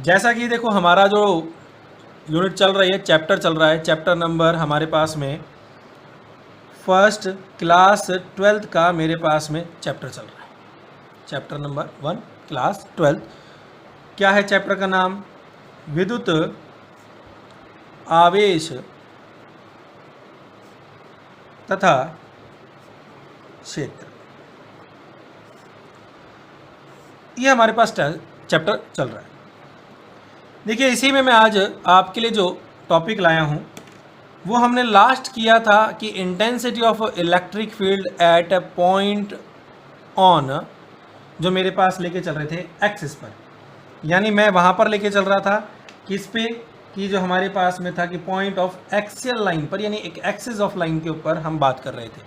जैसा कि देखो हमारा जो यूनिट चल रही है, चैप्टर चल रहा है, चैप्टर नंबर हमारे पास में फर्स्ट क्लास 12th का मेरे पास में चैप्टर चल रहा है, चैप्टर नंबर 1 क्लास 12th। क्या है चैप्टर का नाम? विद्युत आवेश तथा क्षेत्र। ये हमारे पास चैप्टर चल रहा है। देखिए इसी में मैं आज आपके लिए जो टॉपिक लाया हूँ वो हमने लास्ट किया था कि intensity of electric field at a point on, जो मेरे पास लेके चल रहे थे एक्सिस पर, यानी मैं वहाँ पर लेके चल रहा था किस पे, कि जो हमारे पास में था कि पॉइंट ऑफ एक्सियल लाइन पर, यानी एक एक्सिस ऑफ लाइन के ऊपर हम बात कर रहे थे।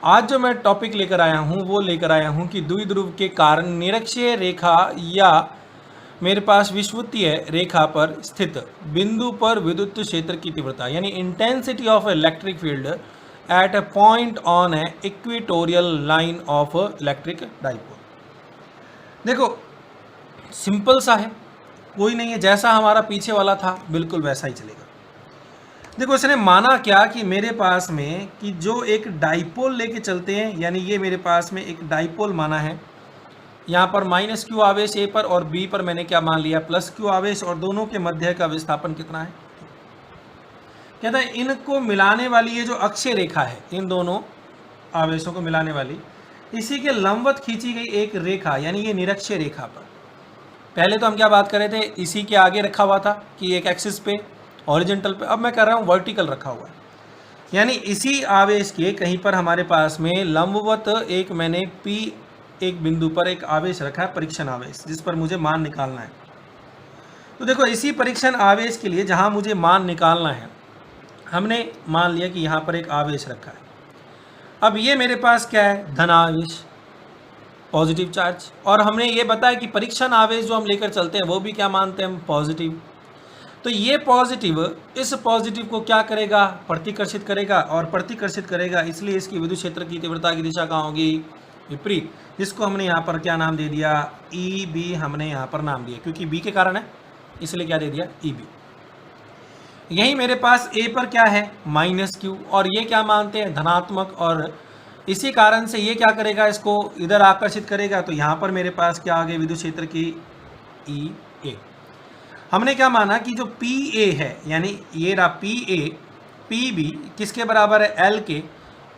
आज जो मैं टॉपिक लेकर आया हूँ वो लेकर आया हूँ कि द्विध्रुव के कारण निरक्षीय रेखा या मेरे पास विषुवतीय रेखा पर स्थित बिंदु पर विद्युत क्षेत्र की तीव्रता, यानी intensity of electric field at a point on A equatorial line of electric dipole. देखो सिंपल सा है, कोई नहीं है, जैसा हमारा पीछे वाला था बिल्कुल वैसा ही चलेगा। देखो इसने माना क्या कि मेरे पास में कि जो एक डाइपोल लेके चलते हैं, यानी ये मेरे पास में एक डाइपोल माना है, यहाँ पर माइनस क्यू आवेश ए पर और बी पर मैंने क्या मान लिया, प्लस क्यू आवेश, और दोनों के मध्य का विस्थापन कितना है। कहता है इनको मिलाने वाली ये जो अक्षीय रेखा है, इन दोनों आवेशों को मिलाने वाली, इसी के लंबवत खींची गई एक रेखा, यानी ये निरक्षीय रेखा पर, पहले तो हम क्या बात कर रहे थे, इसी के आगे रखा हुआ था कि एक एक्सिस पे हॉरिजॉन्टल पे, अब मैं कर रहा हूँ वर्टिकल रखा हुआ है, यानी इसी आवेश के कहीं पर हमारे पास में लंबवत एक मैंने P एक बिंदु पर एक आवेश रखा है, परीक्षण आवेश, जिस पर मुझे मान निकालना है। तो देखो इसी परीक्षण आवेश के लिए जहाँ मुझे मान निकालना है, हमने मान लिया कि यहाँ पर एक आवेश रखा है। अब ये मेरे पास क्या है, धनावेश, पॉजिटिव चार्ज, और हमने ये बताया कि परीक्षण आवेश जो हम लेकर चलते हैं वो भी क्या मानते हैं हम, पॉजिटिव। तो ये पॉजिटिव इस पॉजिटिव को क्या करेगा, प्रतिकर्षित करेगा, और प्रतिकर्षित करेगा इसलिए इसकी विद्युत क्षेत्र की तीव्रता की दिशा कहाँ होगी, विपरीत, जिसको हमने यहाँ पर क्या नाम दे दिया, ई बी हमने यहाँ पर नाम दिया, क्योंकि बी के कारण है इसलिए क्या दे दिया, ई बी। यही मेरे पास ए पर क्या है, माइनस क्यू, और ये क्या मानते हैं, धनात्मक, और इसी कारण से ये क्या करेगा, इसको इधर आकर्षित करेगा, तो यहाँ पर मेरे पास क्या आ गई, विद्युत क्षेत्र की ई ए। हमने क्या माना कि जो पी ए है, यानी ये रहा पी ए, पी बी किसके बराबर है, एल के,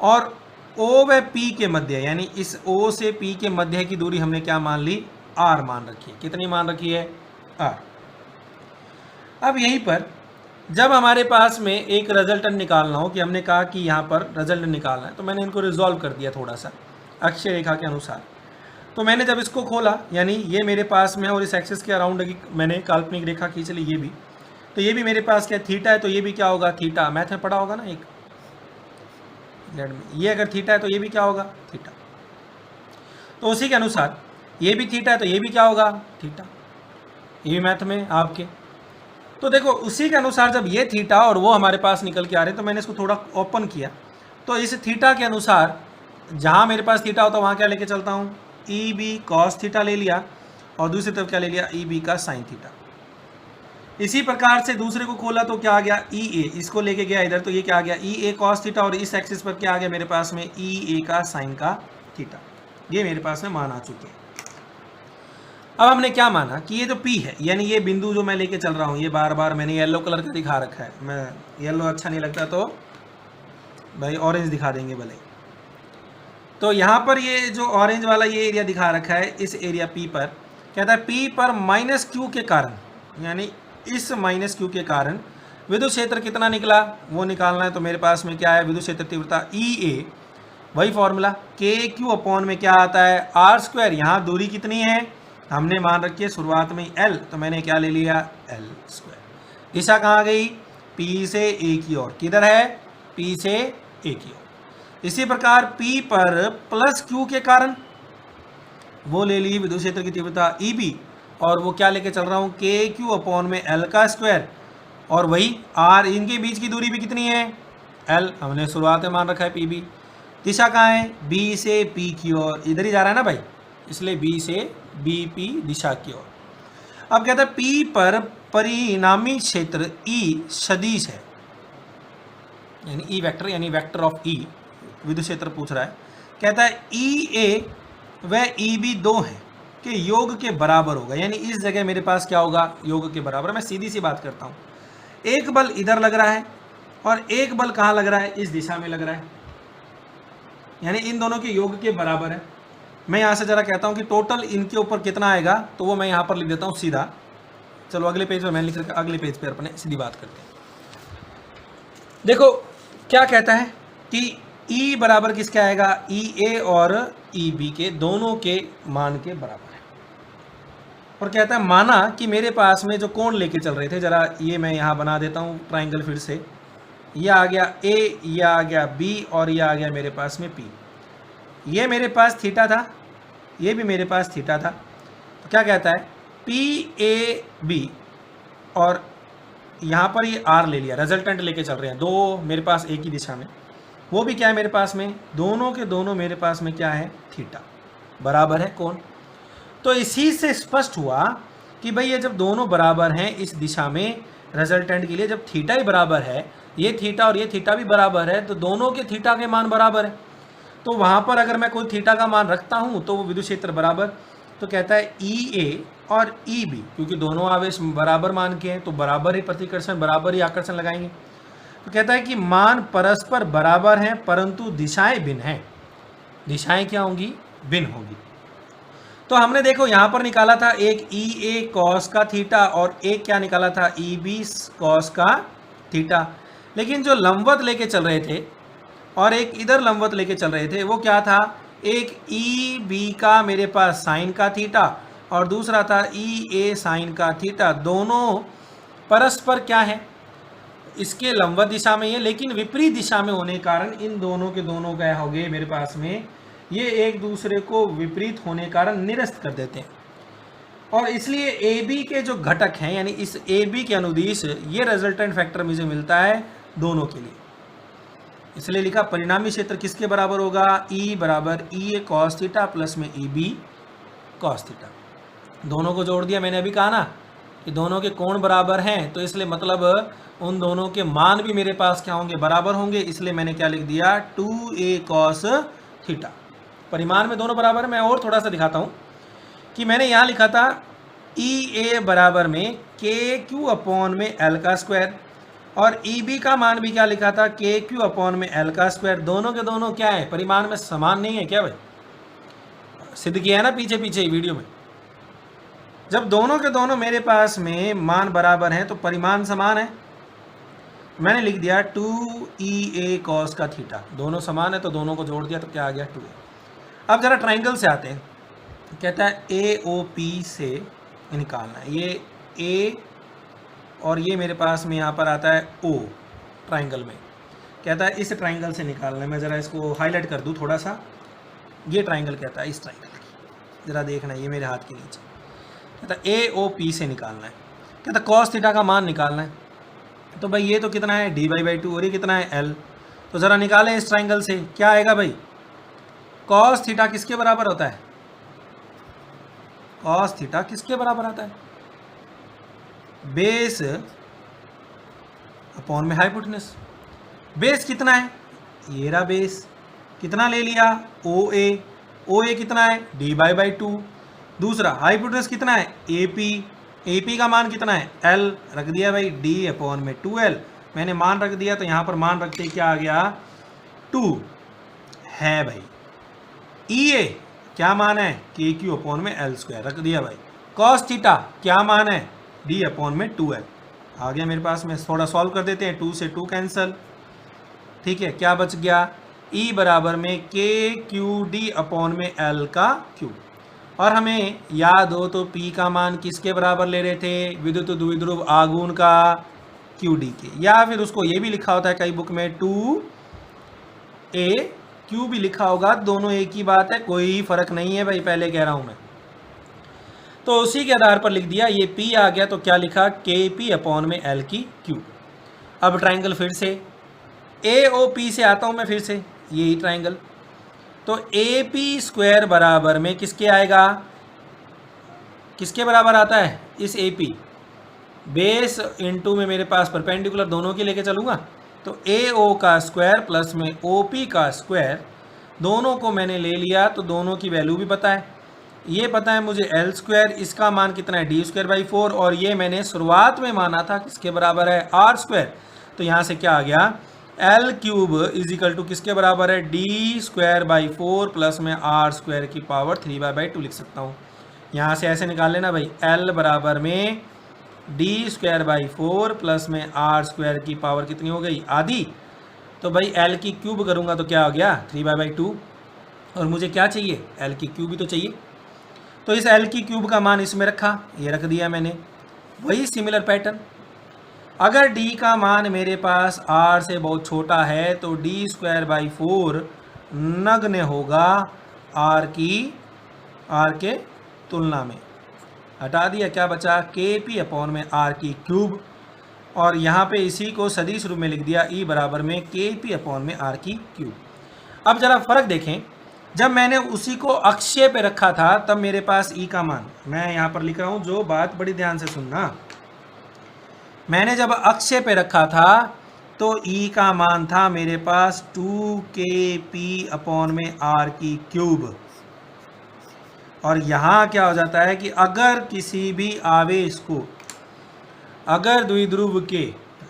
और ओ व पी के मध्य, यानी इस ओ से पी के मध्य की दूरी हमने क्या मान ली, आर मान रखी है। कितनी मान रखी है, आर। अब यहीं पर जब हमारे पास में एक रिजल्टेंट निकालना हो, कि हमने कहा कि यहाँ पर रिजल्टेंट निकालना है, तो मैंने इनको रिजॉल्व कर दिया थोड़ा सा अक्षीय रेखा के अनुसार। तो मैंने जब इसको खोला, यानी ये मेरे पास में, और इस एक्सिस के अराउंड मैंने काल्पनिक रेखा खींच ली, ये भी, तो ये भी मेरे पास क्या थीटा है, तो ये भी क्या होगा, थीटा, मैथ में पढ़ा होगा ना एक, ये अगर थीटा है तो ये भी क्या होगा, थीटा। तो उसी के अनुसार ये भी थीटा है तो ये भी क्या होगा, थीटा, ये भी मैथ में आपके। तो देखो उसी के अनुसार जब ये थीटा और वो हमारे पास निकल के आ रहे हैं, तो मैंने इसको थोड़ा ओपन किया, तो इस थीटा के अनुसार जहाँ मेरे पास थीटा होता है वहाँ क्या लेके चलता हूँ, ई बी कॉस थीटा ले लिया, और दूसरी तरफ क्या ले लिया, ई बी का साइन थीटा। इसी प्रकार से दूसरे को खोला तो क्या आ गया, ई ए, इसको लेके गया इधर, तो ये क्या आ गया, ई ए कॉस थीटा, और इस एक्सिस पर क्या आ गया मेरे पास में, ई ए का साइन का थीटा। ये मेरे पास में मान आ चुके हैं। अब हमने क्या माना कि ये जो P है, यानी ये बिंदु जो मैं लेके चल रहा हूँ, ये बार बार मैंने येलो कलर का दिखा रखा है, मैं येलो अच्छा नहीं लगता तो भाई ऑरेंज दिखा देंगे भले। तो यहाँ पर ये जो ऑरेंज वाला ये एरिया दिखा रखा है, इस एरिया P पर कहता है P पर माइनस क्यू के कारण, यानी इस माइनस क्यू के कारण विद्युत क्षेत्र कितना निकला वो निकालना है। तो मेरे पास में क्या है, विद्युत क्षेत्र तीव्रता ई ए, वही फॉर्मूला के क्यू अपॉन में क्या आता है, आर स्क्वायर। यहाँ दूरी कितनी है, हमने मान रखी है शुरुआत में एल, तो मैंने क्या ले लिया, एल स्क्वायर। दिशा कहाँ गई, पी से ए की ओर, किधर है, पी से ए की ओर। इसी प्रकार पी पर प्लस क्यू के कारण वो ले ली विद्युत क्षेत्र की तीव्रता ई बी, और वो क्या लेके चल रहा हूँ, के क्यू अपॉन में एल का स्क्वायर, और वही आर, इनके बीच की दूरी भी कितनी है, एल, हमने शुरुआत में मान रखा है पी बी। दिशा कहाँ है, बी से पी की ओर, इधर ही जा रहा है ना भाई, इसलिए बी से बी पी दिशा की ओर। अब कहता है P पर परिणामी क्षेत्र E सदिश है, यानी E वेक्टर यानी वेक्टर ऑफ E विद्युत क्षेत्र पूछ रहा है। कहता है EA व EB दो हैं कि योग के बराबर होगा, यानी इस जगह मेरे पास क्या होगा, योग के बराबर। मैं सीधी सी बात करता हूँ, एक बल इधर लग रहा है और एक बल कहाँ लग रहा है, इस दिशा में लग रहा है, यानी इन दोनों के योग के बराबर है। मैं यहाँ से जरा कहता हूँ कि टोटल इनके ऊपर कितना आएगा, तो वो मैं यहाँ पर लिख देता हूँ सीधा। चलो अगले पेज पर मैं लिख रखा, अगले पेज पर अपने सीधी बात करते हैं। देखो क्या कहता है कि E बराबर किसके आएगा, EA और EB के दोनों के मान के बराबर है। और कहता है माना कि मेरे पास में जो कोण लेके चल रहे थे, जरा ये मैं यहाँ बना देता हूँ ट्राइंगल फिर से। ये आ गया A, ये आ गया B और ये आ गया मेरे पास में P। ये मेरे पास थीटा था, ये भी मेरे पास थीटा था। तो क्या कहता है PAB और यहाँ पर ये R ले लिया, रिजल्टेंट लेके चल रहे हैं दो मेरे पास एक ही दिशा में। वो भी क्या है मेरे पास में, दोनों के दोनों मेरे पास में क्या है, थीटा बराबर है कोण। तो इसी से स्पष्ट हुआ कि भाई ये जब दोनों बराबर हैं इस दिशा में, रिजल्टेंट के लिए जब थीटा ही बराबर है, ये थीटा और ये थीटा भी बराबर है, तो दोनों के थीटा के मान बराबर है। तो वहाँ पर अगर मैं कोई थीटा का मान रखता हूँ तो वो विद्युत क्षेत्र बराबर। तो कहता है EA और EB, क्योंकि दोनों आवेश बराबर मान के हैं तो बराबर ही प्रतिकर्षण बराबर ही आकर्षण लगाएंगे। तो कहता है कि मान परस्पर बराबर हैं परंतु दिशाएं भिन्न हैं। दिशाएं क्या होंगी, भिन्न होगी। तो हमने देखो यहाँ पर निकाला था एक EA कॉस का थीटा और एक क्या निकाला था, EB कॉस का थीटा। लेकिन जो लंबवत लेके चल रहे थे और एक इधर लंबवत लेके चल रहे थे, वो क्या था, एक EB का मेरे पास साइन का थीटा और दूसरा था EA साइन का थीटा। दोनों परस्पर क्या है, इसके लंबवत दिशा में है लेकिन विपरीत दिशा में होने के कारण इन दोनों के दोनों क्या हो गए मेरे पास में, ये एक दूसरे को विपरीत होने के कारण निरस्त कर देते हैं। और इसलिए AB के जो घटक हैं, यानी इस AB के अनुदिश, ये रिजल्टेंट फैक्टर मुझे मिलता है दोनों के लिए। इसलिए लिखा परिणामी क्षेत्र किसके बराबर होगा, E बराबर EA कॉस थीटा प्लस में EB कॉस थीटा। दोनों को जोड़ दिया, मैंने अभी कहा ना कि दोनों के कोण बराबर हैं, तो इसलिए मतलब उन दोनों के मान भी मेरे पास क्या होंगे, बराबर होंगे। इसलिए मैंने क्या लिख दिया, 2A कॉस थीटा। परिमाण में दोनों बराबर। मैं और थोड़ा सा दिखाता हूँ कि मैंने यहाँ लिखा था EA बराबर में KQ अपॉन में L का स्क्वायर और EB का मान भी क्या लिखा था, KQ अपॉन में L का स्क्वायर। दोनों के दोनों क्या है, परिमाण में समान नहीं है क्या भाई, सिद्ध किया है ना पीछे पीछे वीडियो में। जब दोनों के दोनों मेरे पास में मान बराबर हैं तो परिमाण समान है। मैंने लिख दिया 2EA कॉस का थीटा, दोनों समान है तो दोनों को जोड़ दिया तो क्या आ गया, 2A। अब जरा ट्राइंगल से आते हैं। कहता है AOP से निकालना है, ये A और ये मेरे पास में यहाँ पर आता है O ट्राइंगल में। कहता है इस ट्राइंगल से निकालना है। मैं ज़रा इसको हाईलाइट कर दूँ थोड़ा सा। ये ट्राइंगल कहता है इस ट्राइंगल की, ज़रा देखना, ये मेरे हाथ के नीचे। कहता है AOP से निकालना है। कहता है कॉस थीटा का मान निकालना है। तो भाई ये तो कितना है, dy/2 और ये कितना है, L। तो ज़रा निकालें इस ट्राइंगल से, क्या आएगा भाई, कॉस थीटा किसके बराबर होता है, कॉस थीटा किसके बराबर आता है, बेस अपॉन में हाइपोटेनस। बेस कितना है, ये रहा बेस, कितना ले लिया, OA कितना है, dy/2। दूसरा हाइपोटेनस कितना है, AP का मान कितना है, L, रख दिया भाई D अपॉन में 2L। मैंने मान रख दिया तो यहाँ पर मान रखते क्या आ गया, 2 है भाई। EA क्या मान है, KQ अपॉन में L स्क्वायर, रख दिया भाई। कॉस थीटा क्या मान है, D अपॉन में 2L आ गया मेरे पास में। थोड़ा सॉल्व कर देते हैं, 2 से 2 कैंसल, ठीक है। क्या बच गया, E बराबर में KQD अपॉन में L का क्यूब। और हमें याद हो तो P का मान किसके बराबर ले रहे थे, विद्युत द्विध्रुव आघूर्ण का QD के, या फिर उसको ये भी लिखा होता है कई बुक में 2A Q भी लिखा होगा, दोनों एक ही बात है, कोई फर्क नहीं है भाई, पहले कह रहा हूं मैं। तो उसी के आधार पर लिख दिया, ये P आ गया तो क्या लिखा, KP अपॉन में L की क्यूब। अब ट्राइंगल फिर से AOP से आता हूं मैं फिर से, यही ट्राइंगल। तो AP स्क्वायर बराबर में किसके आएगा, किसके बराबर आता है, इस ए पी बेस इनटू में मेरे पास परपेंडिकुलर दोनों के लेके चलूँगा, तो ए ओ का स्क्वायर प्लस में ओ पी का स्क्वायर, दोनों को मैंने ले लिया तो दोनों की वैल्यू भी पता है। ये पता है मुझे एल स्क्वायर, इसका मान कितना है डी स्क्वायर बाई 4, और ये मैंने शुरुआत में माना था किसके बराबर है, आर स्क्वायर। तो यहाँ से क्या आ गया, L cube is equal to किसके बराबर है, डी स्क्वायर बाई 4 प्लस में आर स्क्वायर की पावर 3/2 लिख सकता हूँ। यहाँ से ऐसे निकाल लेना भाई, एल बराबर में डी स्क्वायर बाई 4 प्लस में आर स्क्वायर की पावर कितनी हो गई, आधी। तो भाई एल की क्यूब करूँगा तो क्या हो गया, 3/2, और मुझे क्या चाहिए, एल की क्यूब ही तो चाहिए। तो इस एल की क्यूब का मान इसमें रखा, ये रख दिया मैंने। वही सिमिलर पैटर्न, अगर डी का मान मेरे पास आर से बहुत छोटा है तो डी स्क्वायर बाई 4 नगण्य होगा आर के तुलना में। हटा दिया, क्या बचा, के पी अपॉन में आर की क्यूब, और यहाँ पे इसी को सदिश रूप में लिख दिया, ई बराबर में के पी अपॉन में आर की क्यूब। अब जरा फर्क देखें, जब मैंने उसी को अक्षय पे रखा था तब मेरे पास ई का मान, मैं यहाँ पर लिख रहा हूँ, जो बात बड़ी ध्यान से सुनना, मैंने जब अक्षय पे रखा था तो ई का मान था मेरे पास 2kp अपॉन में आर की क्यूब। और यहाँ क्या हो जाता है कि अगर किसी भी आवेश को अगर द्विध्रुव के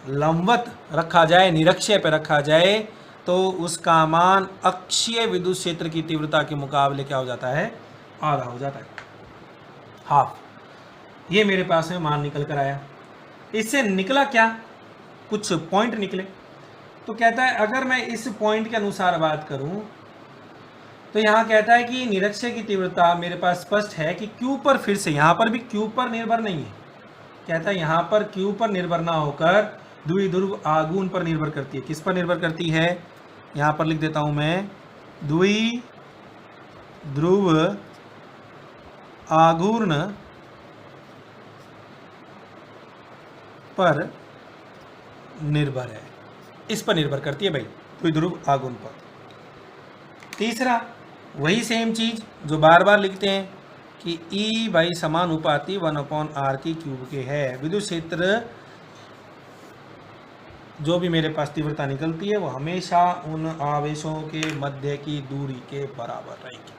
लंबवत रखा जाए, निरक्षीय पे रखा जाए, तो उसका मान अक्षीय विद्युत क्षेत्र की तीव्रता के मुकाबले क्या हो जाता है, आधा हो जाता है, हाफ। ये मेरे पास में मान निकल कर आया। इससे निकला क्या, कुछ पॉइंट निकले। तो कहता है अगर मैं इस पॉइंट के अनुसार बात करूं तो यहाँ कहता है कि निरक्षीय की तीव्रता मेरे पास स्पष्ट है कि क्यू पर, फिर से यहाँ पर भी क्यू पर निर्भर नहीं है, कहता है यहाँ पर क्यू पर निर्भर ना होकर द्विध्रुव आघूर्ण पर निर्भर करती है। किस पर निर्भर करती है, यहाँ पर लिख देता हूँ मैं, द्विध्रुव आघूर्ण पर निर्भर है, इस पर निर्भर करती है भाई, द्विध्रुव आघूर्ण पर। तीसरा वही सेम चीज जो बार बार लिखते हैं कि E बाई समानुपाती 1/r की क्यूब के है। विद्युत क्षेत्र जो भी मेरे पास तीव्रता निकलती है वो हमेशा उन आवेशों के मध्य की दूरी के बराबर रहेगी।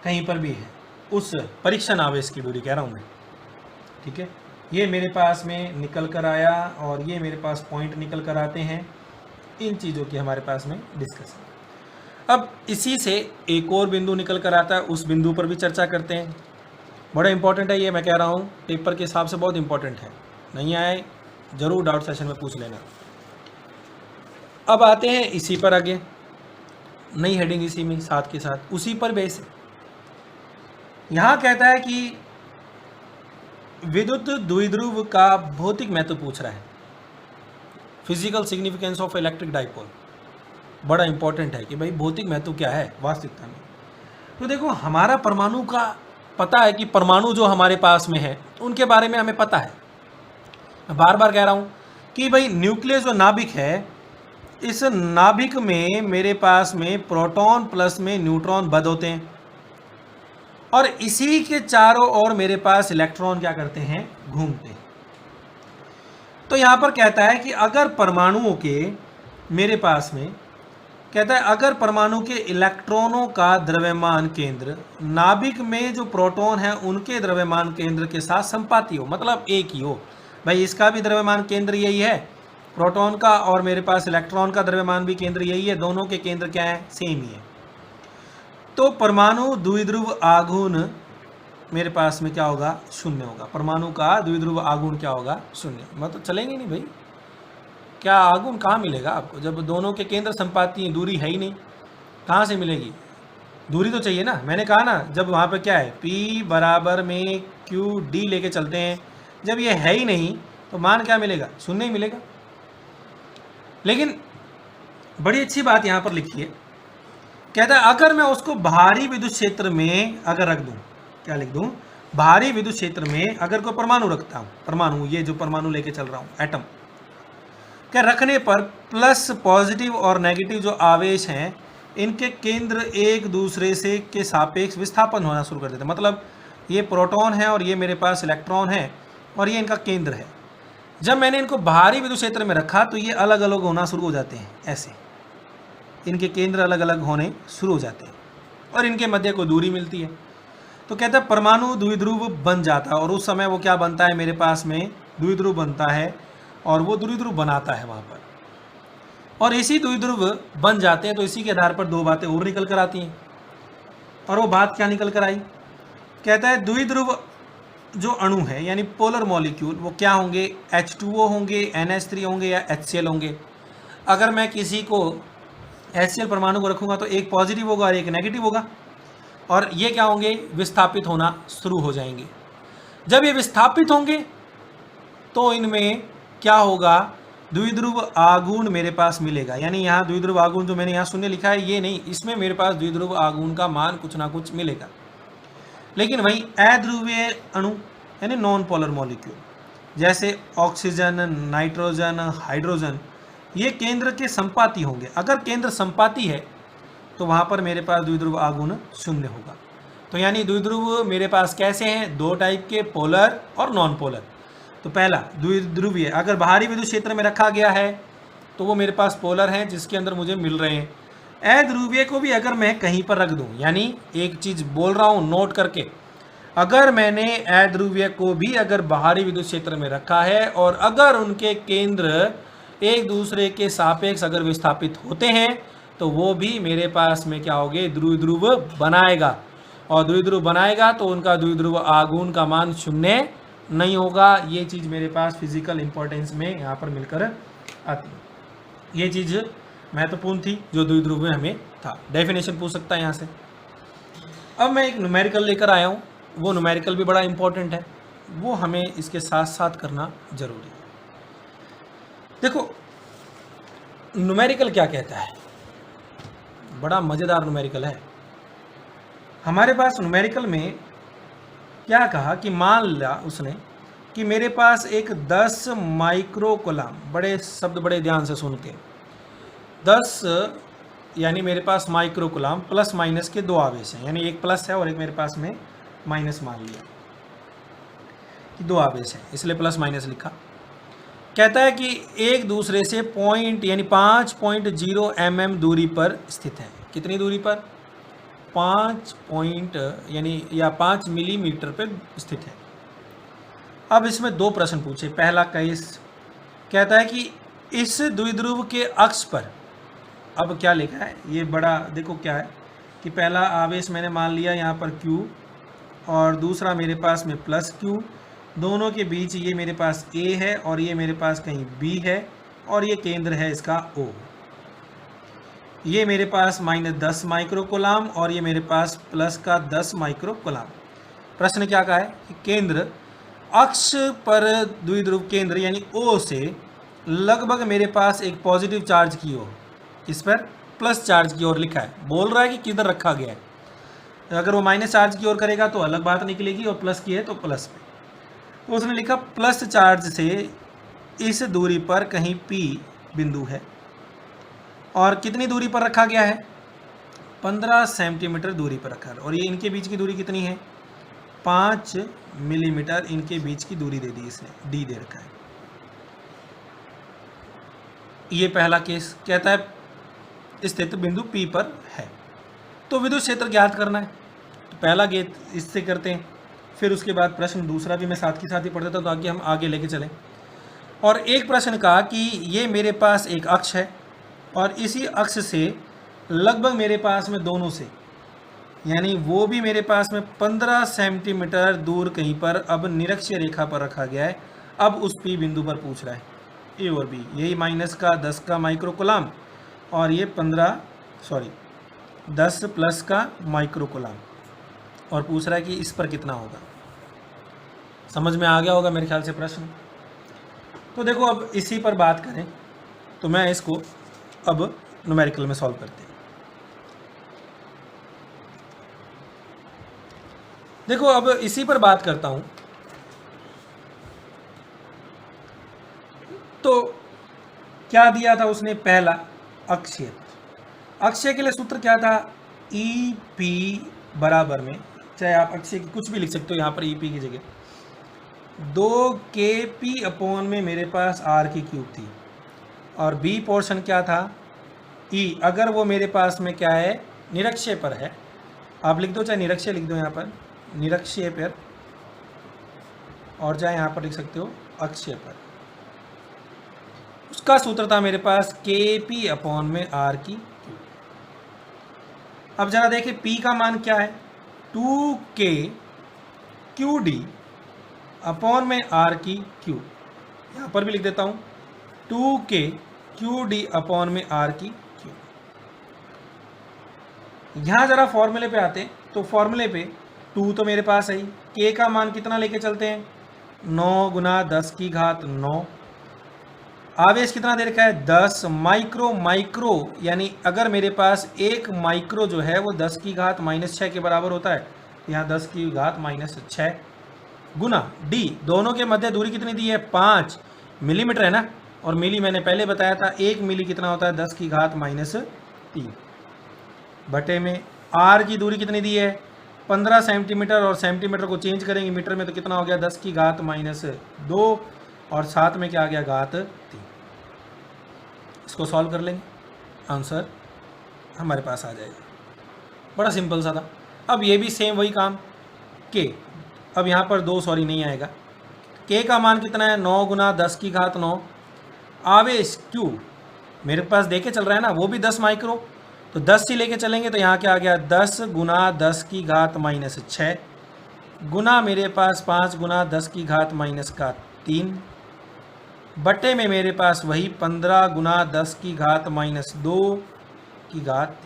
कहीं पर भी है, उस परीक्षण आवेश की दूरी कह रहा हूँ मैं, ठीक है। ये मेरे पास में निकल कर आया और ये मेरे पास पॉइंट निकल कर आते हैं, इन चीज़ों की हमारे पास में डिस्कशन। अब इसी से एक और बिंदु निकल कर आता है, उस बिंदु पर भी चर्चा करते हैं। बड़ा इंपॉर्टेंट है ये, मैं कह रहा हूँ पेपर के हिसाब से बहुत इंपॉर्टेंट है, नहीं आए जरूर डाउट सेशन में पूछ लेना। अब आते हैं इसी पर आगे, नई हेडिंग इसी में साथ के साथ उसी पर बेस है। यहाँ कहता है कि विद्युत द्विध्रुव का भौतिक महत्व पूछ रहा है, physical significance of electric dipole. बड़ा इंपॉर्टेंट है कि भाई भौतिक महत्व क्या है वास्तविकता में। तो देखो हमारा परमाणु का पता है कि परमाणु जो हमारे पास में है उनके बारे में हमें पता है। मैं बार बार कह रहा हूँ कि भाई न्यूक्लियस जो नाभिक है, इस नाभिक में मेरे पास में प्रोटॉन प्लस में न्यूट्रॉन बंद होते हैं और इसी के चारों ओर मेरे पास इलेक्ट्रॉन क्या करते हैं, घूमते हैं। तो यहाँ पर कहता है कि अगर परमाणुओं के मेरे पास में कहता है अगर परमाणु के इलेक्ट्रॉनों का द्रव्यमान केंद्र नाभिक में जो प्रोटॉन है उनके द्रव्यमान केंद्र के साथ संपाती हो, मतलब एक ही हो। भाई इसका भी द्रव्यमान केंद्र यही है प्रोटॉन का, और मेरे पास इलेक्ट्रॉन का द्रव्यमान भी केंद्र यही है, दोनों के केंद्र क्या है, सेम ही है। तो परमाणु द्विध्रुव आघूर्ण मेरे पास में क्या होगा, शून्य होगा। परमाणु का द्विध्रुव आघूर्ण क्या होगा, शून्य। मतलब चलेंगे नहीं भाई, क्या आघूर्ण कहाँ मिलेगा आपको जब दोनों के केंद्र संपाती हैं, दूरी है ही नहीं, कहाँ से मिलेगी, दूरी तो चाहिए ना। मैंने कहा ना जब वहाँ पर क्या है, P बराबर में QD लेके चलते हैं, जब ये है ही नहीं तो मान क्या मिलेगा, शून्य ही मिलेगा। लेकिन बड़ी अच्छी बात यहाँ पर लिखी है, कहता है अगर मैं उसको बाहरी विद्युत क्षेत्र में अगर रख दूँ, क्या लिख दूँ, बाहरी विद्युत क्षेत्र में अगर कोई परमाणु रखता हूँ, परमाणु ये जो परमाणु लेके चल रहा हूँ एटम, क्या रखने पर प्लस पॉजिटिव और नेगेटिव जो आवेश हैं इनके केंद्र एक दूसरे से के सापेक्ष विस्थापन होना शुरू कर देते हैं। मतलब ये प्रोटॉन है और ये मेरे पास इलेक्ट्रॉन है और ये इनका केंद्र है। जब मैंने इनको बाहरी विद्युत क्षेत्र में रखा तो ये अलग अलग होना शुरू हो जाते हैं, ऐसे इनके केंद्र अलग अलग होने शुरू हो जाते हैं और इनके मध्य को दूरी मिलती है। तो कहता है परमाणु द्विध्रुव बन जाता है और उस समय वो क्या बनता है, मेरे पास में द्विध्रुव बनता है और वो द्विध्रुव बनाता है वहाँ पर, और इसी द्विध्रुव बन जाते हैं। तो इसी के आधार पर दो बातें और निकल कर आती हैं, और वो बात क्या निकल कर आई, कहता है द्विध्रुव जो अणु है यानी पोलर मॉलिक्यूल वो क्या होंगे, H2O होंगे, NH3 होंगे या HCl होंगे। अगर मैं किसी को HCl परमाणु को रखूँगा तो एक पॉजिटिव होगा और एक नेगेटिव होगा, और ये क्या होंगे, विस्थापित होना शुरू हो जाएंगे। जब ये विस्थापित होंगे तो इनमें क्या होगा, द्विध्रुव आघूर्ण मेरे पास मिलेगा। यानी यहाँ द्विध्रुव आघूर्ण जो मैंने यहाँ शून्य लिखा है ये नहीं, इसमें मेरे पास द्विध्रुव आघूर्ण का मान कुछ ना कुछ मिलेगा। लेकिन वहीं अध्रुवीय अणु यानी नॉन पोलर मॉलिक्यूल जैसे ऑक्सीजन, नाइट्रोजन, हाइड्रोजन, ये केंद्र के संपाती होंगे। अगर केंद्र संपाती है तो वहाँ पर मेरे पास द्विध्रुव आघूर्ण शून्य होगा। तो यानी द्विध्रुव मेरे पास कैसे हैं, दो टाइप के, पोलर और नॉन पोलर। तो पहला द्विध्रुवीय, अगर बाहरी विद्युत क्षेत्र में रखा गया है तो वो मेरे पास पोलर हैं जिसके अंदर मुझे मिल रहे हैं। अध्रुवीय को भी अगर मैं कहीं पर रख दूं, यानी एक चीज़ बोल रहा हूं नोट करके, अगर मैंने अध्रुवीय को भी अगर बाहरी विद्युत क्षेत्र में रखा है और अगर उनके केंद्र एक दूसरे के सापेक्ष अगर विस्थापित होते हैं तो वो भी मेरे पास में क्या होंगे, द्विध्रुव बनाएगा, और द्विध्रुव बनाएगा तो उनका द्विध्रुव आघूर्ण का मान शून्य नहीं होगा। ये चीज़ मेरे पास फिजिकल इंपॉर्टेंस में यहाँ पर मिलकर आती है। ये चीज़ महत्वपूर्ण थी जो द्विध्रुव में हमें था। डेफिनेशन पूछ सकता है यहाँ से। अब मैं एक न्यूमेरिकल लेकर आया हूँ, वो न्यूमेरिकल भी बड़ा इंपॉर्टेंट है, वो हमें इसके साथ साथ करना जरूरी है। देखो न्यूमेरिकल क्या कहता है, बड़ा मज़ेदार न्यूमेरिकल है। हमारे पास न्यूमेरिकल में क्या कहा कि मान लिया उसने कि मेरे पास एक 10 माइक्रो कूलम, बड़े शब्द बड़े ध्यान से सुन के, 10 यानी मेरे पास माइक्रो कूलम प्लस माइनस के दो आवेश हैं, यानी एक प्लस है और एक मेरे पास में माइनस, मान लिया कि दो आवेश हैं इसलिए प्लस माइनस लिखा। कहता है कि एक दूसरे से पॉइंट यानी 5.0 mm दूरी पर स्थित है। कितनी दूरी पर, 5 पॉइंट यानी या 5 मिलीमीटर पर स्थित है। अब इसमें दो प्रश्न पूछे। पहला केस कहता है कि इस द्विध्रुव के अक्ष पर, अब क्या लिखा है ये बड़ा देखो क्या है कि पहला आवेश मैंने मान लिया यहाँ पर Q और दूसरा मेरे पास में प्लस Q, दोनों के बीच ये मेरे पास A है और ये मेरे पास कहीं B है और ये केंद्र है इसका O। ये मेरे पास -10 माइक्रो कूलम और ये मेरे पास प्लस का 10 माइक्रो कूलम। प्रश्न क्या कहा है कि केंद्र अक्ष पर द्विध्रुव केंद्र यानी O से लगभग मेरे पास एक पॉजिटिव चार्ज की ओर, इस पर प्लस चार्ज की ओर लिखा है। बोल रहा है कि किधर रखा गया है। अगर वो माइनस चार्ज की ओर करेगा तो अलग बात निकलेगी और प्लस की है तो प्लस में। तो उसने लिखा प्लस चार्ज से इस दूरी पर कहीं P बिंदु है और कितनी दूरी पर रखा गया है, 15 सेंटीमीटर दूरी पर रखा है। और ये इनके बीच की दूरी कितनी है, 5 मिलीमीटर इनके बीच की दूरी दे दी इसने, D दे रखा है। ये पहला केस कहता है स्थित बिंदु P पर है। तो विद्युत क्षेत्र ज्ञात करना है, तो पहला गेट इससे करते हैं, फिर उसके बाद प्रश्न दूसरा भी मैं साथ के साथ ही पढ़ देता हूँ ताकि हम आगे लेके चलें। और एक प्रश्न कहा कि ये मेरे पास एक अक्ष है और इसी अक्ष से लगभग मेरे पास में दोनों से, यानी वो भी मेरे पास में 15 सेंटीमीटर दूर कहीं पर अब निरक्षीय रेखा पर रखा गया है। अब उस P बिंदु पर पूछ रहा है A और B, यही माइनस का 10 का माइक्रो कूलम और ये 10 प्लस का माइक्रो कूलम, और पूछ रहा है कि इस पर कितना होगा। समझ में आ गया होगा मेरे ख्याल से प्रश्न। तो देखो अब इसी पर बात करें तो मैं इसको अब न्यूमेरिकल में सॉल्व करते हैं। देखो अब इसी पर बात करता हूं। तो क्या दिया था उसने, पहला अक्षीय। अक्षीय के लिए सूत्र क्या था, EP बराबर में चाहे आप अक्षय की कुछ भी लिख सकते हो यहाँ पर EP की जगह। 2kp अपॉन में मेरे पास r की क्यूब थी और B पोर्शन क्या था E, अगर वो मेरे पास में क्या है निरक्षीय पर है, आप लिख दो चाहे निरक्षीय लिख दो यहाँ पर, निरक्षीय पर, और चाहे यहाँ पर लिख सकते हो अक्षीय पर। उसका सूत्र था मेरे पास kp अपॉन में r की क्यूब। अब जरा देखिए P का मान क्या है 2k QD अपॉन में r की क्यूब। यहाँ पर भी लिख देता हूँ 2k QD अपॉन में r की क्यूब। यहाँ जरा फॉर्मूले पे आते तो फॉर्मूले पे 2 तो मेरे पास है ही, k का मान कितना लेके चलते हैं 9 गुना 10 की घात 9। आवेश कितना दे रखा है 10 माइक्रो यानी अगर मेरे पास 1 माइक्रो जो है वो 10 की घात -6 के बराबर होता है, यहाँ 10 की घात -6 गुना D, दोनों के मध्य दूरी कितनी दी है 5 मिलीमीटर है ना, और मिली मैंने पहले बताया था 1 मिली कितना होता है 10 की घात -3 बटे में R की दूरी कितनी दी है 15 सेंटीमीटर, और सेंटीमीटर को चेंज करेंगे मीटर में तो कितना हो गया 10 की घात -2 और साथ में क्या आ गया घात 3। इसको सॉल्व कर लेंगे, आंसर हमारे पास आ जाएगा। बड़ा सिंपल सा था। अब ये भी सेम वही काम K, अब यहाँ पर 2 सॉरी नहीं आएगा। K का मान कितना है 9 गुना 10 की घात 9। आवेश Q मेरे पास देखे चल रहा है ना, वो भी 10 माइक्रो, तो 10 से लेके चलेंगे तो यहाँ क्या आ गया 10 गुना 10 की घात -6 गुना मेरे पास 5 गुना 10 की घात -3 बटे में मेरे पास वही 15 गुना 10 की घात -2 की घात।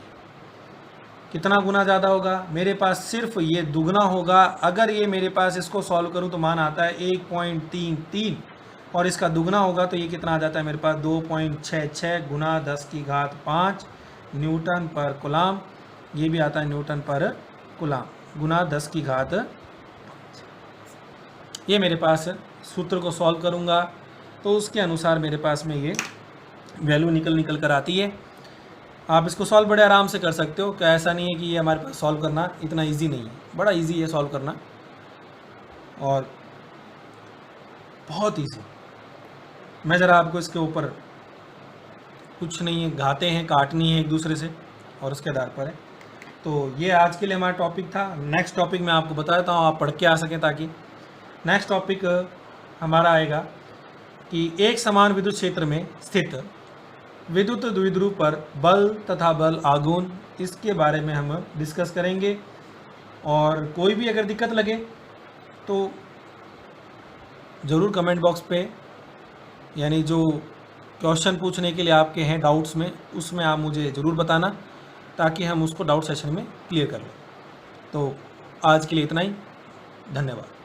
कितना गुना ज़्यादा होगा मेरे पास, सिर्फ ये दुगना होगा। अगर ये मेरे पास इसको सॉल्व करूँ तो मान आता है 1.33 और इसका दुगना होगा तो ये कितना आ जाता है मेरे पास 2.66 गुना 10 की घात 5 न्यूटन पर कूलाम। ये भी आता है न्यूटन पर कूलाम गुना 10 की घात 5। ये मेरे पास सूत्र को सॉल्व करूँगा तो उसके अनुसार मेरे पास में ये वैल्यू निकल कर आती है। आप इसको सॉल्व बड़े आराम से कर सकते हो, क्या ऐसा नहीं है कि ये हमारे पास सॉल्व करना इतना इजी नहीं है, बड़ा इजी है सॉल्व करना और बहुत इजी। मैं ज़रा आपको इसके ऊपर कुछ नहीं है, घाते हैं काटनी है एक दूसरे से और उसके आधार पर है। तो ये आज के लिए हमारा टॉपिक था। नेक्स्ट टॉपिक मैं आपको बता देता हूँ, आप पढ़ के आ सकें, ताकि नेक्स्ट टॉपिक हमारा आएगा कि एक समान विद्युत क्षेत्र में स्थित विद्युत द्विध्रुव पर बल तथा बल आघूर्ण, इसके बारे में हम डिस्कस करेंगे। और कोई भी अगर दिक्कत लगे तो ज़रूर कमेंट बॉक्स पे, यानी जो क्वेश्चन पूछने के लिए आपके हैं डाउट्स में, उसमें आप मुझे ज़रूर बताना ताकि हम उसको डाउट सेशन में क्लियर कर लें। तो आज के लिए इतना ही, धन्यवाद।